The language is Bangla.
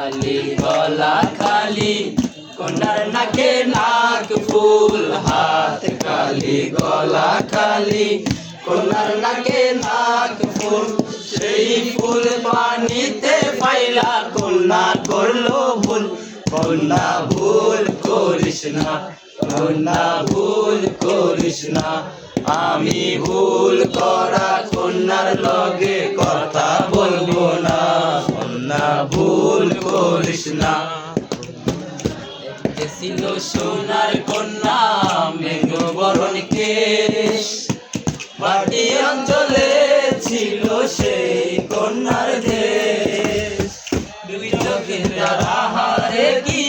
খালি গলা খালি কন্যার নাকে নাক ফুল, হাত খালি গলা খালি কন্যার নাকে নাক ফুল। সেই ফুল পানিতে পাইলা কন্যা করলো ভুল। কন্যা ভুল করিস না, কন্যা ভুল করিস না। আমি ভুল করা কন্যার লগে কথা বলবো না। কন্যা ভুল করিস না। ছিল সোনার কন্যা মেঘ বরণ কেশ, মাটি অঞ্চলে ছিল সেই কন্যার দেশ। দুই চোখের আহারে কি